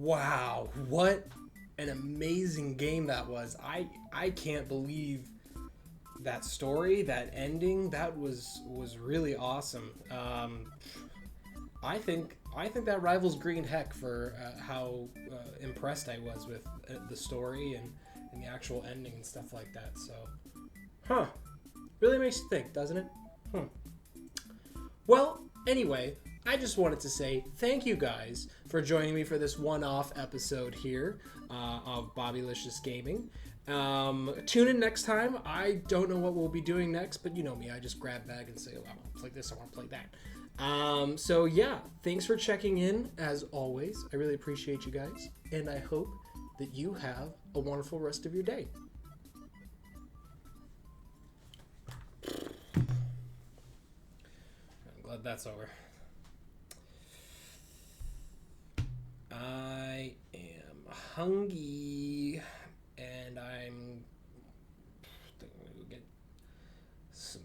Wow, what an amazing game that was. I can't believe that story, that ending, that was really awesome. I think that rivals Green Heck for how impressed I was with the story and the actual ending and stuff like that. So, really makes you think, doesn't it? Well, anyway, I just wanted to say thank you guys for joining me for this one-off episode here of Bobbylicious Gaming. Tune in next time. I don't know what we'll be doing next, but you know me, I just grab bag and say, oh, I want to play this, I want to play that. So yeah, thanks for checking in as always. I really appreciate you guys, and I hope that you have a wonderful rest of your day. I'm glad that's over. I am hungry, and I'm going to get some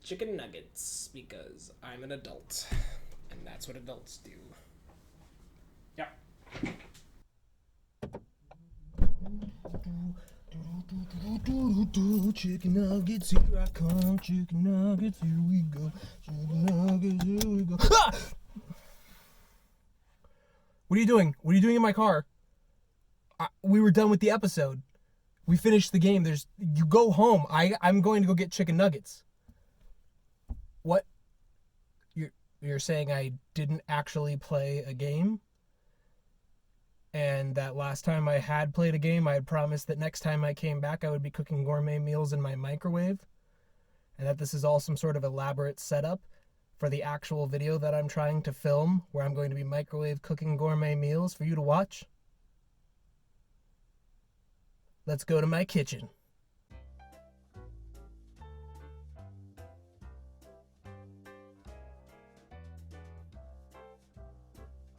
chicken nuggets because I'm an adult, and that's what adults do. Yeah. Chicken nuggets, here I come. Chicken nuggets, here we go. Chicken nuggets, here we go. Ah! What are you doing? What are you doing in my car? We were done with the episode. We finished the game. You go home. I'm going to go get chicken nuggets. What? You're saying I didn't actually play a game? And that last time I had played a game, I had promised that next time I came back, I would be cooking gourmet meals in my microwave. And that this is all some sort of elaborate setup for the actual video that I'm trying to film, where I'm going to be microwave cooking gourmet meals for you to watch. Let's go to my kitchen.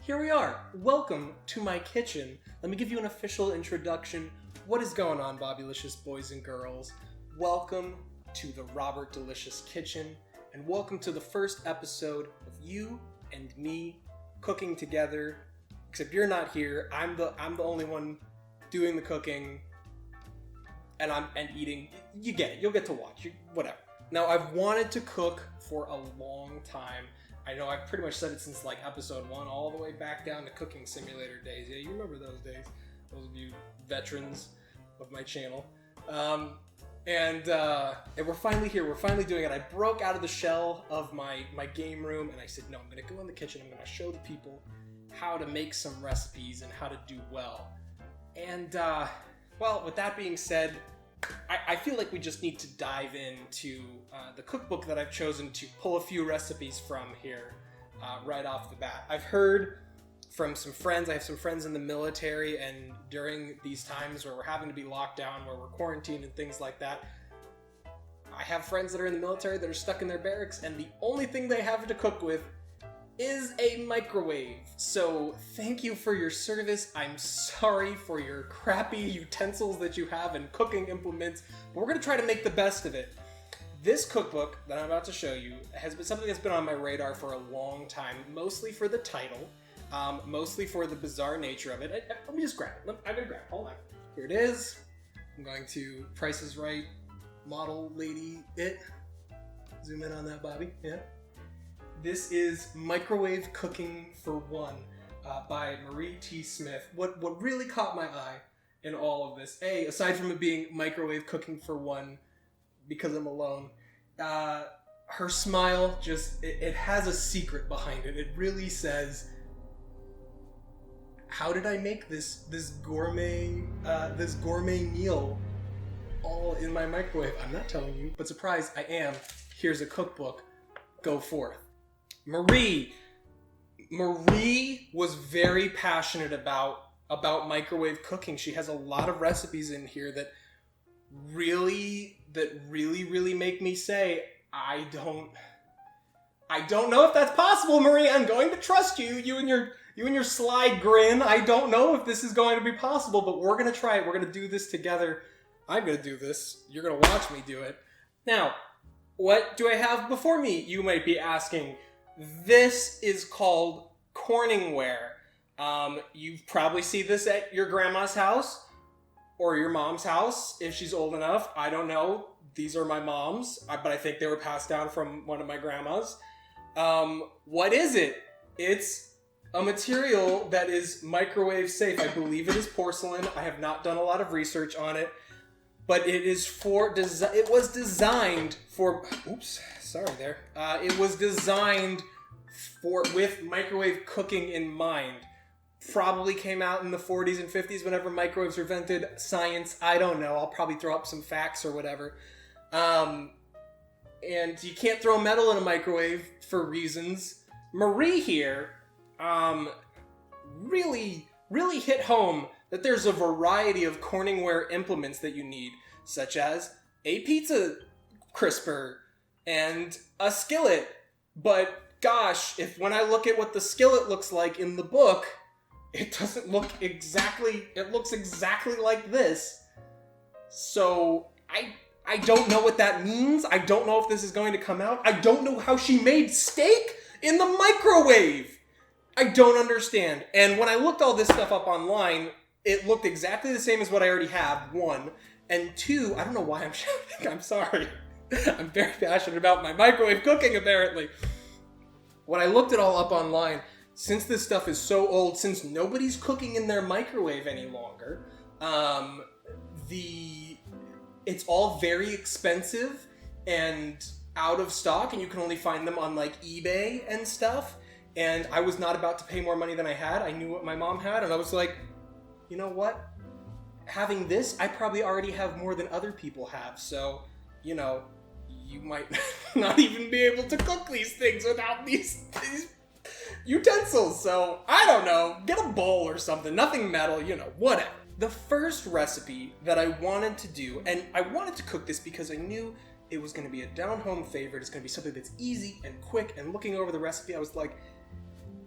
Here we are. Welcome to my kitchen. Let me give you an official introduction. What is going on, Bobbylicious boys and girls? Welcome to the Robert Delicious Kitchen, and welcome to the first episode of you and me cooking together. Except you're not here. I'm the only one doing the cooking, and eating. You get it. You'll get to watch. Whatever. Now, I've wanted to cook for a long time. I know I've pretty much said it since like episode 1, all the way back down to Cooking Simulator days. Yeah, you remember those days. Those of you veterans of my channel. And we're finally here. We're finally doing it. I broke out of the shell of my game room, and I said, no, I'm going to go in the kitchen. I'm going to show the people how to make some recipes and how to do well. And, well, with that being said, I feel like we just need to dive into the cookbook that I've chosen to pull a few recipes from here right off the bat. I've heard from some friends. I have some friends in the military, and during these times where we're having to be locked down, where we're quarantined and things like that, I have friends that are in the military that are stuck in their barracks, and the only thing they have to cook with is a microwave. So thank you for your service. I'm sorry for your crappy utensils that you have and cooking implements, but we're going to try to make the best of it. This cookbook that I'm about to show you has been something that's been on my radar for a long time, mostly for the title, mostly for the bizarre nature of it. Let me just grab it. I'm going to grab it. Hold on. Here it is. I'm going to Price is Right model lady it. Zoom in on that, Bobby. Yeah. This is Microwave Cooking for One by Marie T. Smith. What really caught my eye in all of this, aside from it being Microwave Cooking for One because I'm alone, her smile it has a secret behind it. It really says, how did I make this gourmet meal all in my microwave? I'm not telling you, but surprise, I am. Here's a cookbook. Go forth. Marie was very passionate about microwave cooking. She has a lot of recipes in here that really make me say, I don't know if that's possible, Marie. I'm going to trust you. You and your sly grin. I don't know if this is going to be possible, but we're going to try it. We're going to do this together. I'm going to do this. You're going to watch me do it. Now, what do I have before me? You might be asking. This is called Corningware. You probably see this at your grandma's house or your mom's house if she's old enough. I don't know. These are my mom's, but I think they were passed down from one of my grandmas. What is it? It's a material that is microwave safe. I believe it is porcelain. I have not done a lot of research on it, but it is it was designed for, oops, sorry there. It was designed with microwave cooking in mind. Probably came out in the 40s and 50s whenever microwaves were invented. Science, I don't know. I'll probably throw up some facts or whatever. And you can't throw metal in a microwave for reasons. Marie here really hit home that there's a variety of Corningware implements that you need, such as a pizza crisper and a skillet. But gosh, when I look at what the skillet looks like in the book, it doesn't look exactly, it looks exactly like this. So I don't know what that means. I don't know if this is going to come out. I don't know how she made steak in the microwave. I don't understand. And when I looked all this stuff up online, it looked exactly the same as what I already have, one. And two, I don't know why I'm shouting. I'm sorry. I'm very passionate about my microwave cooking, apparently. When I looked it all up online, since this stuff is so old, since nobody's cooking in their microwave any longer, it's all very expensive and out of stock, and you can only find them on like eBay and stuff. And I was not about to pay more money than I had. I knew what my mom had, and I was like, you know what? Having this, I probably already have more than other people have. So, you know, you might not even be able to cook these things without these utensils. So, I don't know. Get a bowl or something. Nothing metal, you know, whatever. The first recipe that I wanted to do, and I wanted to cook this because I knew it was going to be a down-home favorite. It's going to be something that's easy and quick. And looking over the recipe, I was like,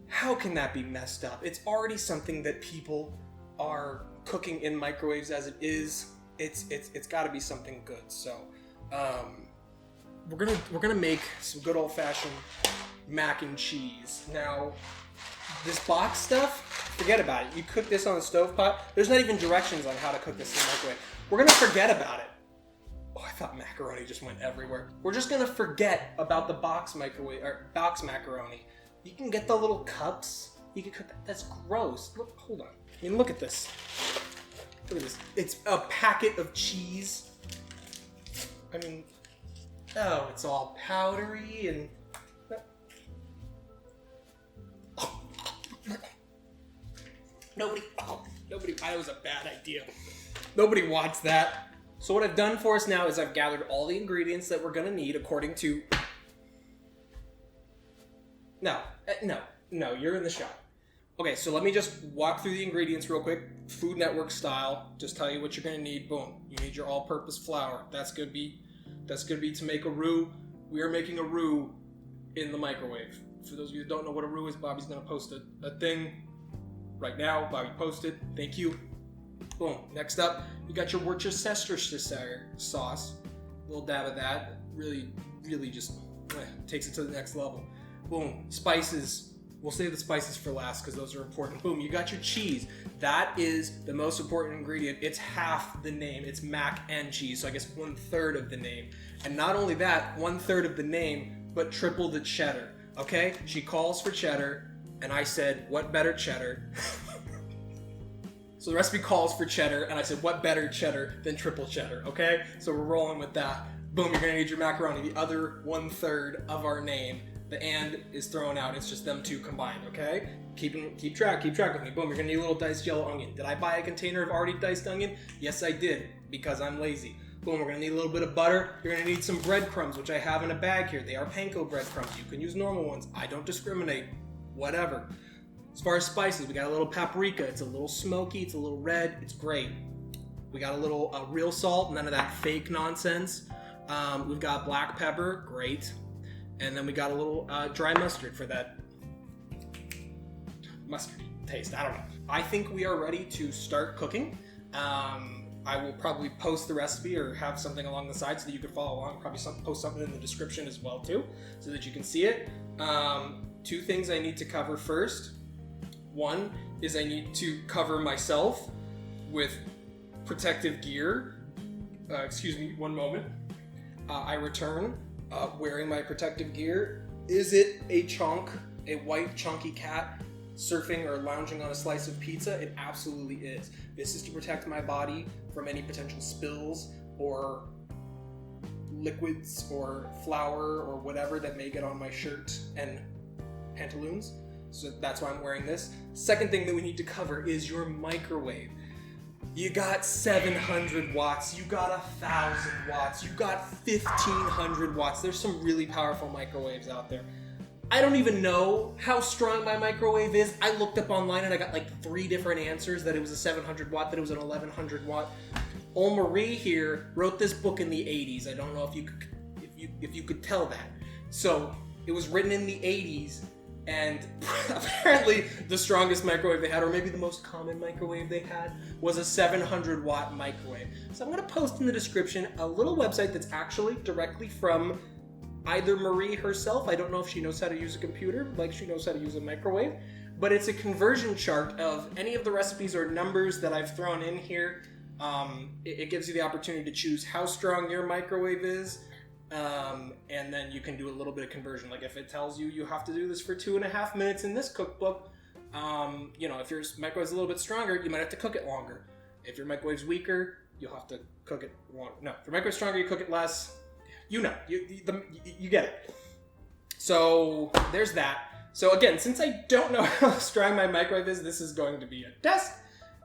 how can that be messed up? It's already something that people are cooking in microwaves as it is. It's got to be something good. So we're gonna make some good old-fashioned mac and cheese. Now, this box stuff, forget about it. You cook this on a stovetop. There's not even directions on how to cook this in the microwave. We're gonna forget about it. Oh, I thought macaroni just went everywhere. We're just gonna forget about the box microwave or box macaroni. You can get the little cups. You can cook that. That's gross. Look, hold on. I mean, look at this. Look at this. It's a packet of cheese. I mean, oh, it's all powdery and... Nobody, that was a bad idea. Nobody wants that. So what I've done for us now is I've gathered all the ingredients that we're gonna need according to... No, you're in the shot. Okay, so let me just walk through the ingredients real quick. Food Network style, just tell you what you're gonna need. Boom, you need your all-purpose flour. That's gonna be to make a roux. We are making a roux in the microwave. For those of you who don't know what a roux is, Bobby's gonna post a thing right now. Bobby posted, thank you. Boom, next up, you got your Worcestershire sauce. A little dab of that, really just takes it to the next level. Boom, spices. We'll save the spices for last because those are important. Boom, you got your cheese. That is the most important ingredient. It's half the name. It's mac and cheese, so I guess 1/3 of the name. And not only that, 1/3 of the name, but triple the cheddar, okay? She calls for cheddar, and I said, what better cheddar? So the recipe calls for cheddar, and I said, what better cheddar than triple cheddar, okay? So we're rolling with that. Boom, you're gonna need your macaroni, the other 1/3 of our name. The and is thrown out. It's just them two combined, okay? Keep track with me. Boom, you're gonna need a little diced yellow onion. Did I buy a container of already diced onion? Yes, I did, because I'm lazy. Boom, we're gonna need a little bit of butter. You're gonna need some breadcrumbs, which I have in a bag here. They are panko breadcrumbs. You can use normal ones. I don't discriminate. Whatever. As far as spices, we got a little paprika. It's a little smoky. It's a little red. It's great. We got a little real salt, none of that fake nonsense. We've got black pepper. Great. And then we got a little dry mustard for that mustard taste. I don't know. I think we are ready to start cooking. I will probably post the recipe or have something along the side so that you can follow along. Probably post something in the description as well too, so that you can see it. Two things I need to cover first. One is I need to cover myself with protective gear. Excuse me, one moment. I return wearing my protective gear. Is it a white chunky cat surfing or lounging on a slice of pizza? It absolutely is. This is to protect my body from any potential spills or liquids or flour or whatever that may get on my shirt and pantaloons. So that's why I'm wearing this. Second thing that we need to cover is your microwave. You got 700 watts, you got 1,000 watts, you got 1,500 watts. There's some really powerful microwaves out there. I don't even know how strong my microwave is. I looked up online and I got like 3 different answers, that it was a 700 watt, that it was an 1,100 watt. Old Marie here wrote this book in the 80s. I don't know if you could tell that. So it was written in the 80s, and apparently the strongest microwave they had, or maybe the most common microwave they had, was a 700 watt microwave. So I'm gonna post in the description a little website that's actually directly from either Marie herself. I don't know if she knows how to use a computer like she knows how to use a microwave, but it's a conversion chart of any of the recipes or numbers that I've thrown in here. It gives you the opportunity to choose how strong your microwave is, and then you can do a little bit of conversion. Like if it tells you have to do this for 2.5 minutes in this cookbook, if your microwave's a little bit stronger, you might have to cook it longer. If your microwave's weaker, you'll have to cook it longer. No, if your microwave's stronger, you cook it less. You get it. So there's that. So again, since I don't know how strong my microwave is, this is going to be a test.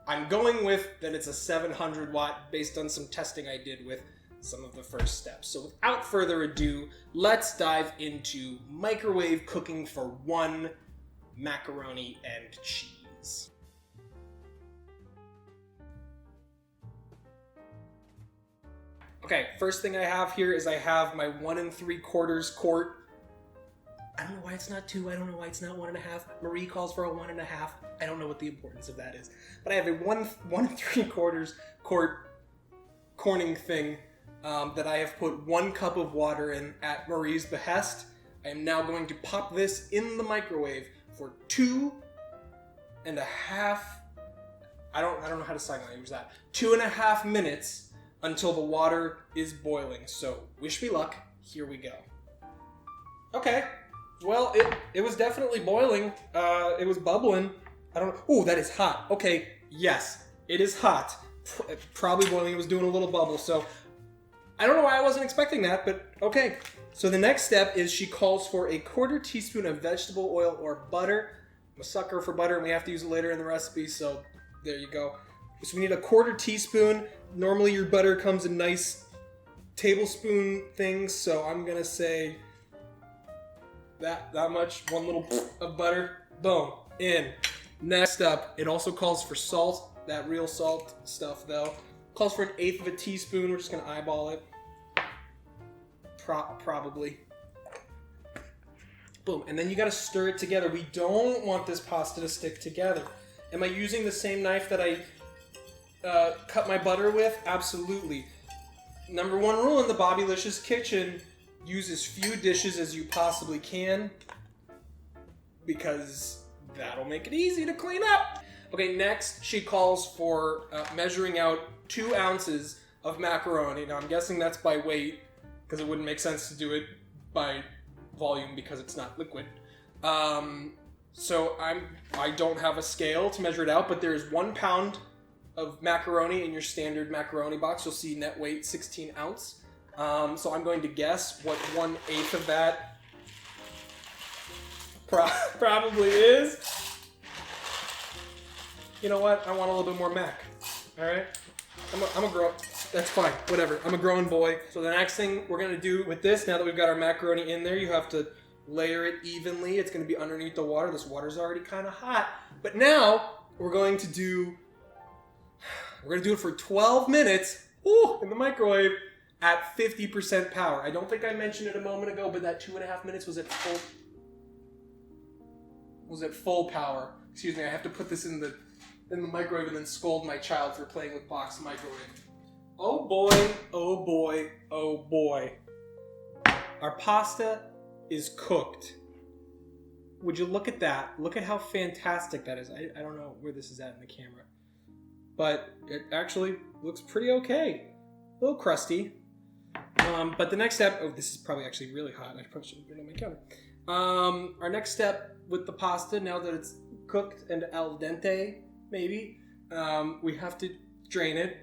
I'm going with that it's a 700 watt based on some testing I did with some of the first steps. So without further ado, let's dive into microwave cooking for 1 macaroni and cheese. Okay, first thing I have here is I have my 1 3/4 quart. I don't know why it's not 2. I don't know why it's not 1.5. Marie calls for a 1.5. I don't know what the importance of that is. But I have a 1 3/4 quart Corning thing that I have put 1 cup of water in at Marie's behest. I am now going to pop this in the microwave for 2.5. I don't know how to sign use that. 2.5 minutes until the water is boiling. So wish me luck. Here we go. Okay. Well, it was definitely boiling. It was bubbling. I don't know. Ooh, that is hot. Okay, yes, it is hot. Probably boiling. It was doing a little bubble. So I don't know why I wasn't expecting that, but okay. So the next step is she calls for a 1/4 teaspoon of vegetable oil or butter. I'm a sucker for butter, and we have to use it later in the recipe, so there you go. So we need a 1/4 teaspoon. Normally your butter comes in nice tablespoon things, so I'm gonna say that much, 1 little of butter. Boom, in. Next up, it also calls for salt, that real salt stuff though. Calls for 1/8 of a teaspoon. We're just gonna eyeball it. Probably. Boom, and then you gotta stir it together. We don't want this pasta to stick together. Am I using the same knife that I cut my butter with? Absolutely. Number 1 rule in the Bobbylicious kitchen: use as few dishes as you possibly can, because that'll make it easy to clean up. Okay, next she calls for measuring out 2 ounces of macaroni. Now I'm guessing that's by weight, because it wouldn't make sense to do it by volume because it's not liquid. So I don't have a scale to measure it out, but there's 1 pound of macaroni in your standard macaroni box. You'll see net weight 16 ounce. So I'm going to guess what 1/8 of that probably is. You know what? I want a little bit more mac. All right? I'm a grown. That's fine. Whatever. I'm a grown boy. So the next thing we're gonna do with this, now that we've got our macaroni in there, you have to layer it evenly. It's gonna be underneath the water. This water's already kind of hot. But now we're going to do it for 12 minutes. In the microwave at 50% power. I don't think I mentioned it a moment ago, but that 2.5 minutes was at full power. Excuse me. I have to put this in the microwave and then scold my child for playing with box microwave. Oh boy, oh boy, oh boy. Our pasta is cooked. Would you look at that? Look at how fantastic that is. I don't know where this is at in the camera, but it actually looks pretty okay. A little crusty. But the next step, oh, this is probably actually really hot. I probably should have been on my counter. Our next step with the pasta, now that it's cooked and al dente, maybe, we have to drain it.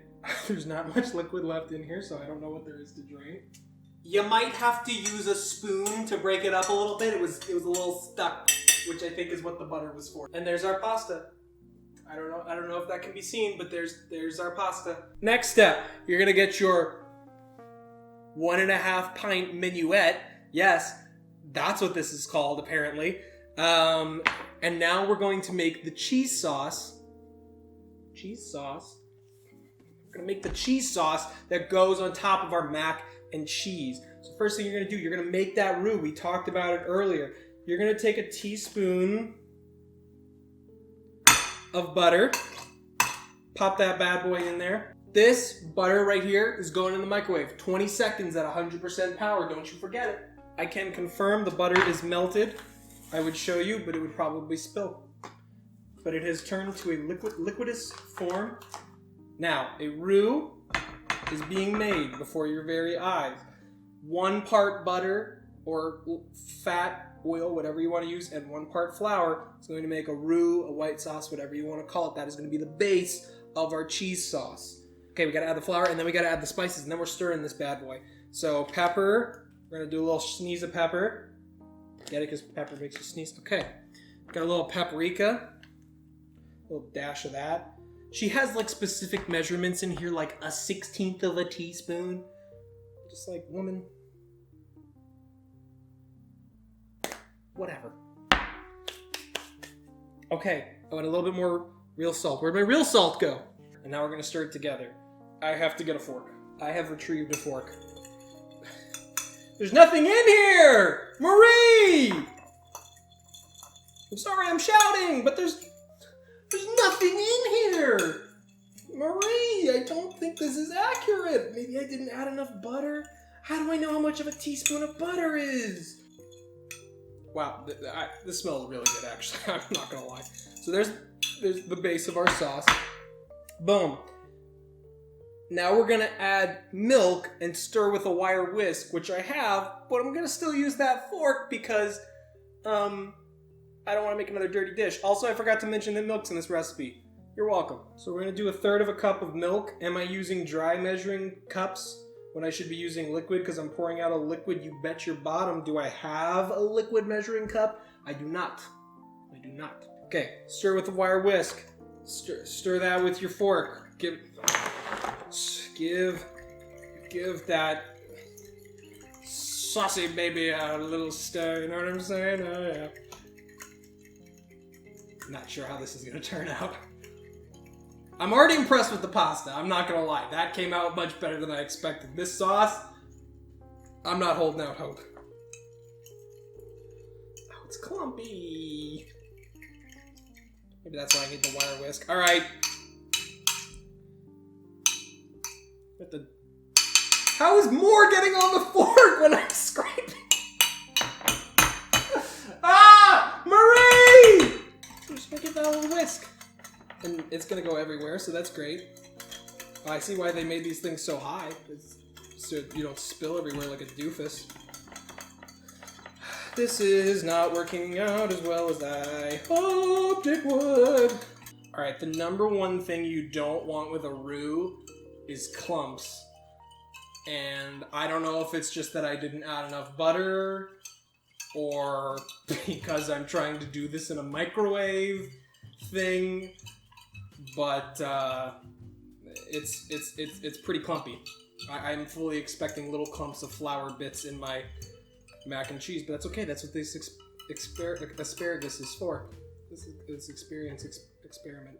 There's not much liquid left in here, so I don't know what there is to drain. You might have to use a spoon to break it up a little bit. It was a little stuck, which I think is what the butter was for. And there's our pasta. I don't know if that can be seen, but there's our pasta. Next step, you're gonna get your 1.5 pint menu-ette. Yes, that's what this is called apparently. And now we're going to make the cheese sauce. We're gonna make the cheese sauce that goes on top of our mac and cheese. So first thing you're gonna do, you're gonna make that roux. We talked about it earlier. You're gonna take a teaspoon of butter, pop that bad boy in there. This butter right here is going in the microwave, 20 seconds at 100% power, don't you forget it. I can confirm the butter is melted. I would show you, but it would probably spill. But it has turned to a liquidous form. Now, a roux is being made before your very eyes. 1 part butter or fat, oil, whatever you want to use, and 1 part flour is going to make a roux, a white sauce, whatever you want to call it. That is going to be the base of our cheese sauce. Okay, we got to add the flour, and then we got to add the spices, and then we're stirring this bad boy. So pepper, we're going to do a little sneeze of pepper. Get it? Because pepper makes you sneeze. Okay, got a little paprika, a little dash of that. She has like specific measurements in here, like 1/16 of a teaspoon. Just like, woman. Whatever. Okay, I want a little bit more real salt. Where'd my real salt go? And now we're gonna stir it together. I have to get a fork. I have retrieved a fork. There's nothing in here! Marie! I'm sorry I'm shouting, but there's nothing in here! Marie, I don't think this is accurate. Maybe I didn't add enough butter? How do I know how much of a teaspoon of butter is? Wow, this smells really good, actually. I'm not gonna lie. So there's the base of our sauce. Boom. Now we're gonna add milk and stir with a wire whisk, which I have, but I'm gonna still use that fork because, I don't want to make another dirty dish. Also, I forgot to mention that milk's in this recipe. You're welcome. So we're going to do 1/3 of a cup of milk. Am I using dry measuring cups when I should be using liquid because I'm pouring out a liquid? You bet your bottom. Do I have a liquid measuring cup? I do not. I do not. Okay, stir with a wire whisk. Stir that with your fork. Give that saucy baby a little stir. You know what I'm saying? Oh yeah. Not sure how this is going to turn out. I'm already impressed with the pasta, I'm not going to lie. That came out much better than I expected. This sauce, I'm not holding out hope. Oh, it's clumpy. Maybe that's why I need the wire whisk. Alright. How is more getting on the fork when I'm scraping? Ah! Marie! I'm just gonna give that a little whisk. And it's gonna go everywhere, so that's great. I see why they made these things so high. So you don't spill everywhere like a doofus. This is not working out as well as I hoped it would. Alright, the number one thing you don't want with a roux is clumps. And I don't know if it's just that I didn't add enough butter, or because I'm trying to do this in a microwave thing, but it's pretty clumpy. I'm fully expecting little clumps of flour bits in my mac and cheese, but that's okay. That's what this asparagus is for. This experiment.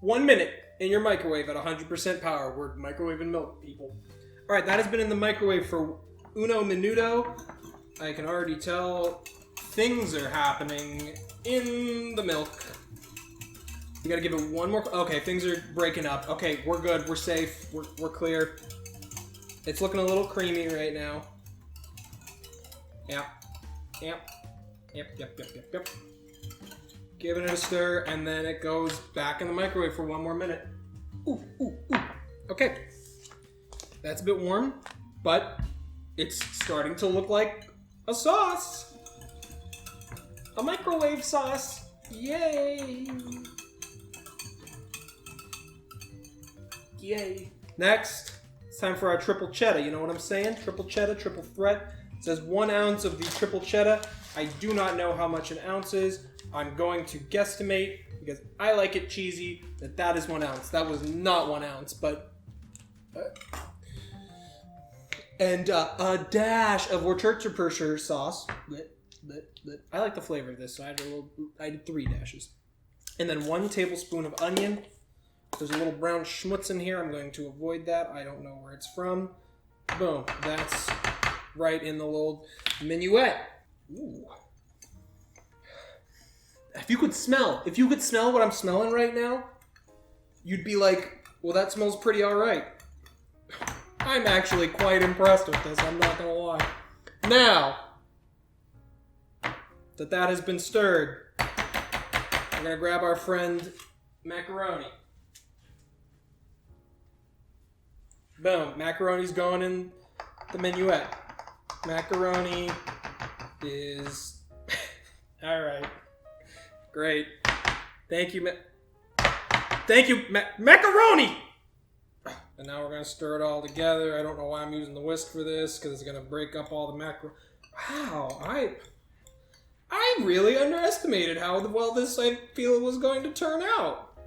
1 minute in your microwave at 100% power. We're microwaving milk, people. All right, that has been in the microwave for uno minuto. I can already tell things are happening in the milk. We gotta give it one more. Okay, things are breaking up. Okay, we're good. We're safe. We're clear. It's looking a little creamy right now. Yeah. Yep. Giving it a stir, and then it goes back in the microwave for 1 more minute. Ooh. Okay. That's a bit warm, but it's starting to look like a sauce. A microwave sauce. Yay! Next, it's time for our triple cheddar. You know what I'm saying? Triple cheddar, triple threat. It says 1 ounce of the triple cheddar. I do not know how much an ounce is. I'm going to guesstimate, because I like it cheesy, that is 1 ounce. That was not 1 ounce, but... and a dash of Worcestershire sauce. I like the flavor of this, so I did 3 dashes. And then 1 tablespoon of onion. There's a little brown schmutz in here. I'm going to avoid that. I don't know where it's from. Boom. That's right in the little menu-ette. Ooh. If you could smell what I'm smelling right now, you'd be like, well, that smells pretty all right. I'm actually quite impressed with this, I'm not gonna lie. Now, that has been stirred, we're gonna grab our friend macaroni. Boom, macaroni's going in the menu-ette. Macaroni is... Alright. Great. Thank you, macaroni! And now we're going to stir it all together. I don't know why I'm using the whisk for this, because it's going to break up all the macaroni. Wow, I really underestimated how well this, I feel, was going to turn out.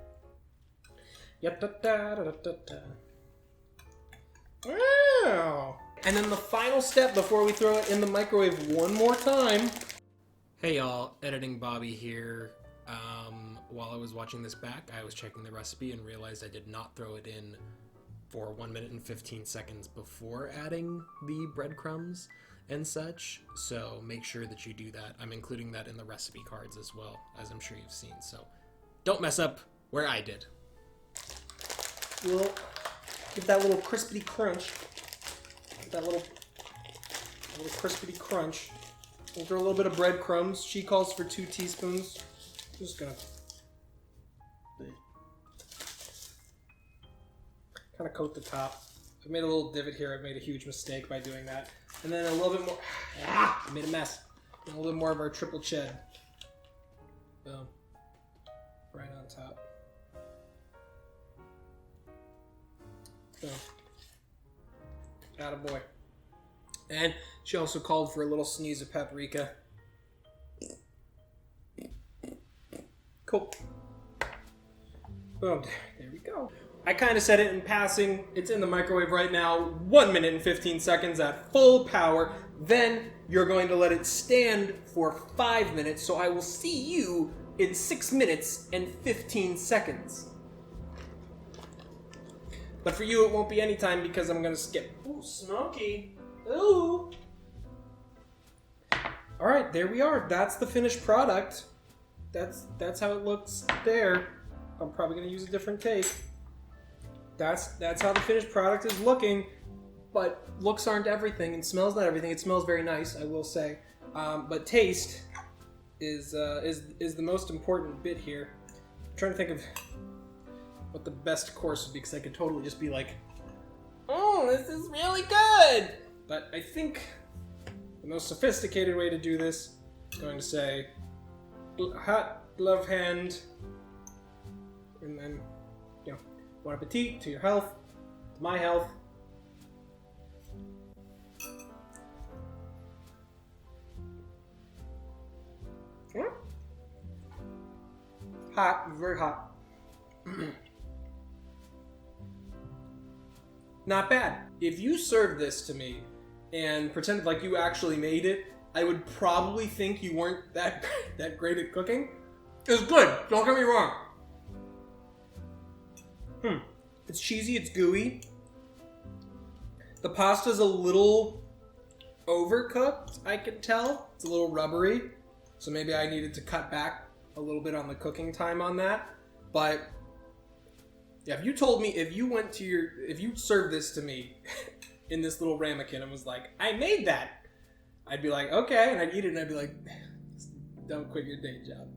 Wow. And then the final step before we throw it in the microwave 1 more time. Hey y'all, Editing Bobby here. While I was watching this back, I was checking the recipe and realized I did not throw it in for 1 minute and 15 seconds before adding the breadcrumbs and such, so make sure that you do that. I'm including that in the recipe cards as well, as I'm sure you've seen, so don't mess up where I did. We'll give that little crispity crunch. That little crispity crunch. We'll throw a little bit of breadcrumbs. She calls for 2 teaspoons. I'm just gonna kind of coat the top. I've made a little divot here. I've made a huge mistake by doing that. And then a little bit more. I made a mess. A little bit more of our triple ched. Boom. Right on top. Boom. Attaboy. And she also called for a little sneeze of paprika. Cool. Boom. There we go. I kind of said it in passing. It's in the microwave right now. 1 minute and 15 seconds at full power. Then you're going to let it stand for 5 minutes. So I will see you in 6 minutes and 15 seconds. But for you, it won't be any time because I'm going to skip. Ooh, smoky. Ooh. All right, there we are. That's the finished product. That's how it looks there. I'm probably going to use a different take. That's how the finished product is looking. But looks aren't everything, and smells not everything. It smells very nice, I will say. But taste is the most important bit here. I'm trying to think of what the best course would be, because I could totally just be like, oh, this is really good! But I think the most sophisticated way to do this is going to say, hot glove hand, and then, bon appetit to your health, to my health. Hot, very hot. Not bad. If you served this to me and pretended like you actually made it, I would probably think you weren't that great at cooking. It's good, don't get me wrong. It's cheesy, it's gooey. The pasta's a little overcooked, I can tell. It's a little rubbery, so maybe I needed to cut back a little bit on the cooking time on that. But yeah, if you told me, if you served this to me in this little ramekin and was like, I made that, I'd be like, okay, and I'd eat it and I'd be like, Don't quit your day job.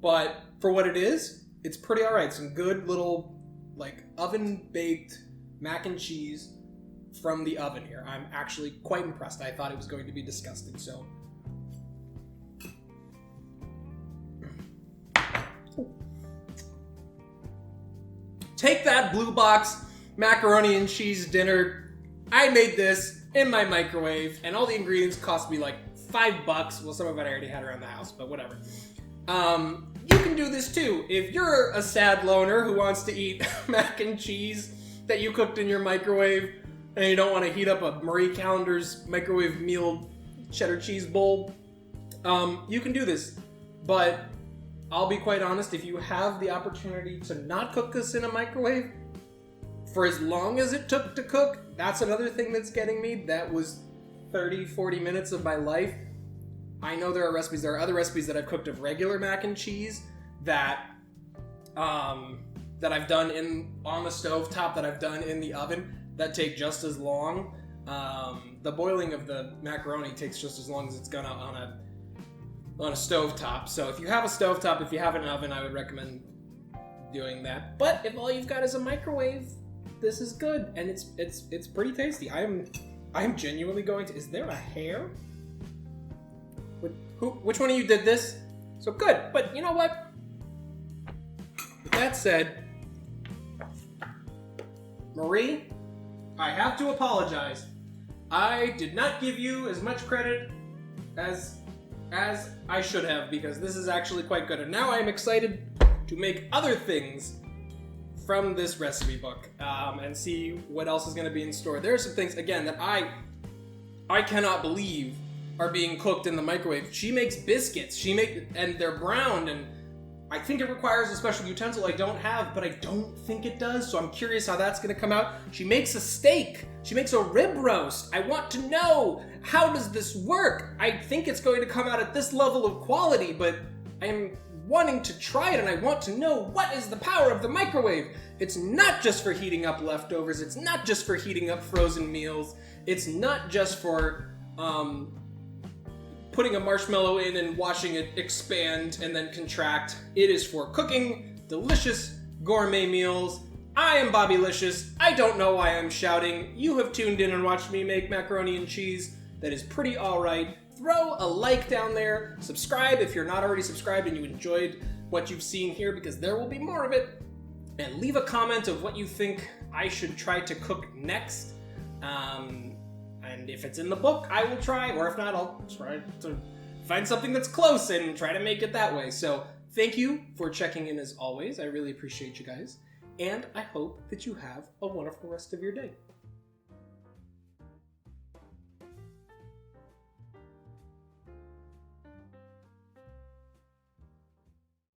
But for what it is, it's pretty alright. Some good little, like, oven-baked mac and cheese from the oven here. I'm actually quite impressed. I thought it was going to be disgusting, so... Take that, Blue Box macaroni and cheese dinner. I made this in my microwave, and all the ingredients cost me like $5. Well, some of it I already had around the house, but whatever. You can do this too. If you're a sad loner who wants to eat mac and cheese that you cooked in your microwave, and you don't want to heat up a Marie Callender's microwave meal cheddar cheese bowl, you can do this. But I'll be quite honest, if you have the opportunity to not cook this in a microwave, for as long as it took to cook, that's another thing that's getting me. That was 30, 40 minutes of my life. I know there are other recipes that I've cooked of regular mac and cheese that I've done on the stovetop, that I've done in the oven, that take just as long. The boiling of the macaroni takes just as long as it's gonna on a stovetop. So if you have a stovetop, if you have an oven, I would recommend doing that. But if all you've got is a microwave, this is good, and it's pretty tasty. I'm genuinely going to... Is there a hair? Which one of you did this? So good, but you know what? With that said, Marie, I have to apologize. I did not give you as much credit as I should have, because this is actually quite good. And now I'm excited to make other things from this recipe book and see what else is going to be in store. There are some things, again, that I cannot believe are being cooked in the microwave. She makes biscuits. And they're browned, and I think it requires a special utensil I don't have, but I don't think it does, so I'm curious how that's going to come out. She makes a steak. She makes a rib roast. I want to know, how does this work? I think it's going to come out at this level of quality, but I'm wanting to try it, and I want to know, what is the power of the microwave? It's not just for heating up leftovers. It's not just for heating up frozen meals. It's not just for putting a marshmallow in and watching it expand and then contract. It is for cooking delicious gourmet meals. I am Bobbylicious. I don't know why I'm shouting. You have tuned in and watched me make macaroni and cheese that is pretty alright. Throw a like down there. Subscribe if you're not already subscribed and you enjoyed what you've seen here, because there will be more of it. And leave a comment of what you think I should try to cook next. And if it's in the book, I will try, or if not, I'll try to find something that's close and try to make it that way. So thank you for checking in as always. I really appreciate you guys, and I hope that you have a wonderful rest of your day.